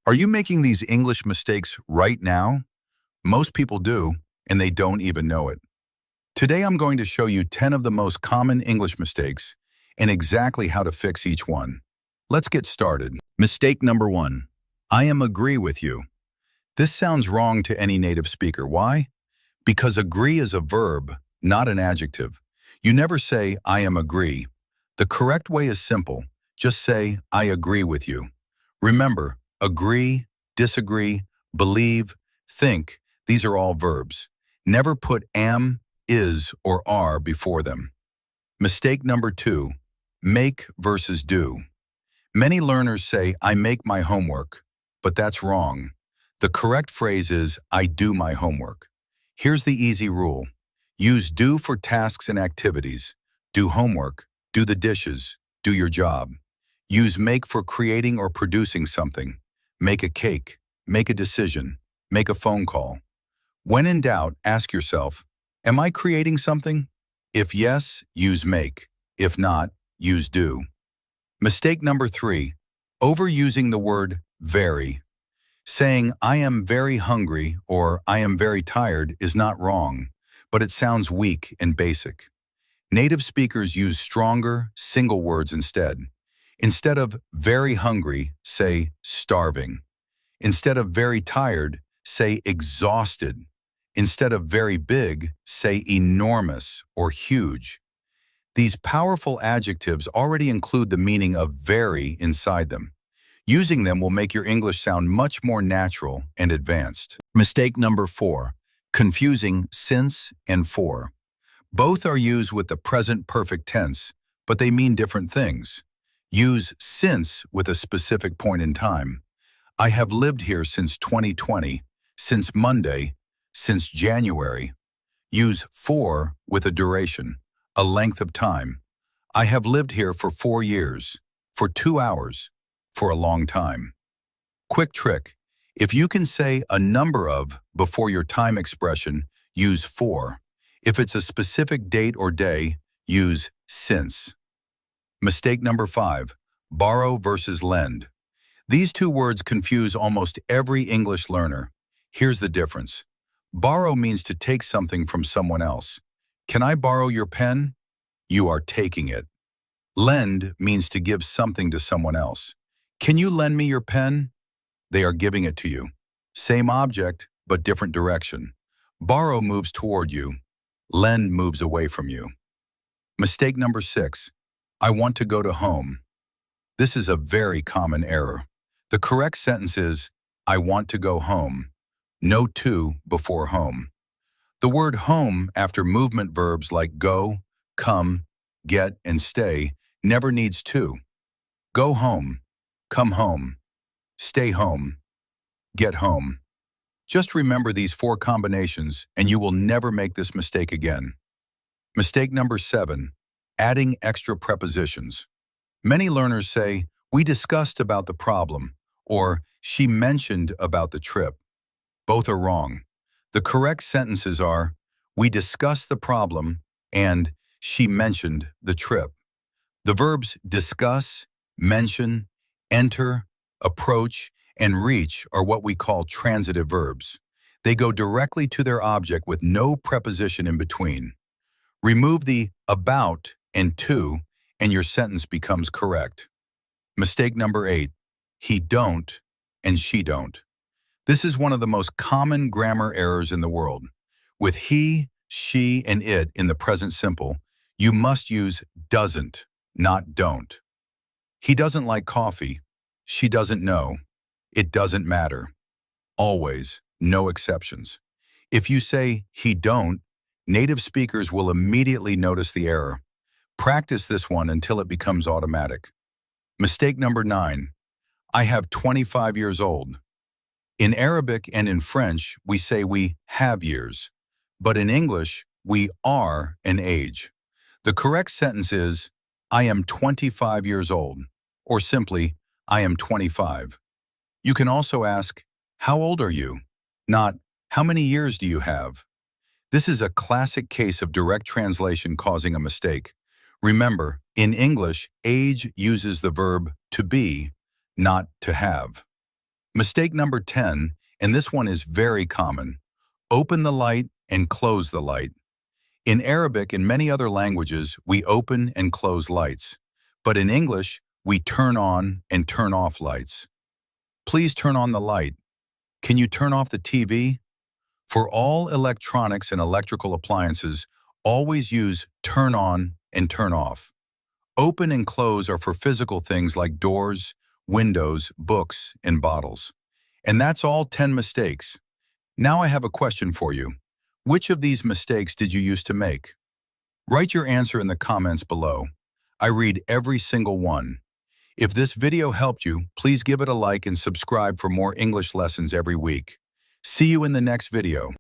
Are you making these English mistakes right now? Most people do, and they don't even know it. Today I'm going to show you 10 of the most common English mistakes and exactly how to fix each one. Let's get started. Mistake number 1. I am agree with you. This sounds wrong to any native speaker. Why? Because agree is a verb, not an adjective. You never say, I am agree. The correct way is simple. Just say, I agree with you. Remember, agree, disagree, believe, think, these are all verbs. Never put am, is, or are before them. Mistake number 2, make versus do. Many learners say, I make my homework, but that's wrong. The correct phrase is, I do my homework. Here's the easy rule. Use do for tasks and activities. Do homework, do the dishes, do your job. Use make for creating or producing something. Make a cake, make a decision, make a phone call. When in doubt, ask yourself, am I creating something? If yes, use make. If not, use do. Mistake number 3, overusing the word very. Saying, I am very hungry or I am very tired is not wrong, but it sounds weak and basic. Native speakers use stronger, single words instead. Instead of very hungry, say starving. Instead of very tired, say exhausted. Instead of very big, say enormous or huge. These powerful adjectives already include the meaning of very inside them. Using them will make your English sound much more natural and advanced. Mistake number 4, confusing since and for. Both are used with the present perfect tense, but they mean different things. Use since with a specific point in time. I have lived here since 2020, since Monday, since January. Use for with a duration, a length of time. I have lived here for 4 years, for 2 hours, for a long time. Quick trick. If you can say a number of before your time expression, use for. If it's a specific date or day, use since. Mistake number 5, borrow versus lend. These two words confuse almost every English learner. Here's the difference. Borrow means to take something from someone else. Can I borrow your pen? You are taking it. Lend means to give something to someone else. Can you lend me your pen? They are giving it to you. Same object, but different direction. Borrow moves toward you. Lend moves away from you. Mistake number 6, I want to go to home. This is a very common error. The correct sentence is, I want to go home. No to before home. The word home after movement verbs like go, come, get, and stay never needs to. Go home, come home, stay home, get home. Just remember these 4 combinations and you will never make this mistake again. Mistake number 7, adding extra prepositions. Many learners say, we discussed about the problem, or she mentioned about the trip. Both are wrong. The correct sentences are, we discussed the problem and she mentioned the trip. The verbs discuss, mention, enter, approach, and reach are what we call transitive verbs. They go directly to their object with no preposition in between. Remove the about and to, and your sentence becomes correct. Mistake number 8, he don't and she don't. This is one of the most common grammar errors in the world. With he, she, and it in the present simple, you must use doesn't, not don't. He doesn't like coffee. She doesn't know. It doesn't matter. Always, no exceptions. If you say he don't, native speakers will immediately notice the error. Practice this one until it becomes automatic. Mistake number 9, I have 25 years old. In Arabic and in French, we say we have years, but in English, we are an age. The correct sentence is, I am 25 years old, or simply, I am 25. You can also ask, how old are you? Not, how many years do you have? This is a classic case of direct translation causing a mistake. Remember, in English, age uses the verb to be, not to have. Mistake number 10, and this one is very common. Open the light and close the light. In Arabic and many other languages, we open and close lights. But in English, we turn on and turn off lights. Please turn on the light. Can you turn off the TV? For all electronics and electrical appliances, always use turn on and turn off. Open and close are for physical things like doors, windows, books, and bottles. And that's all 10 mistakes. Now I have a question for you. Which of these mistakes did you used to make? Write your answer in the comments below. I read every single one. If this video helped you, please give it a like and subscribe for more English lessons every week. See you in the next video.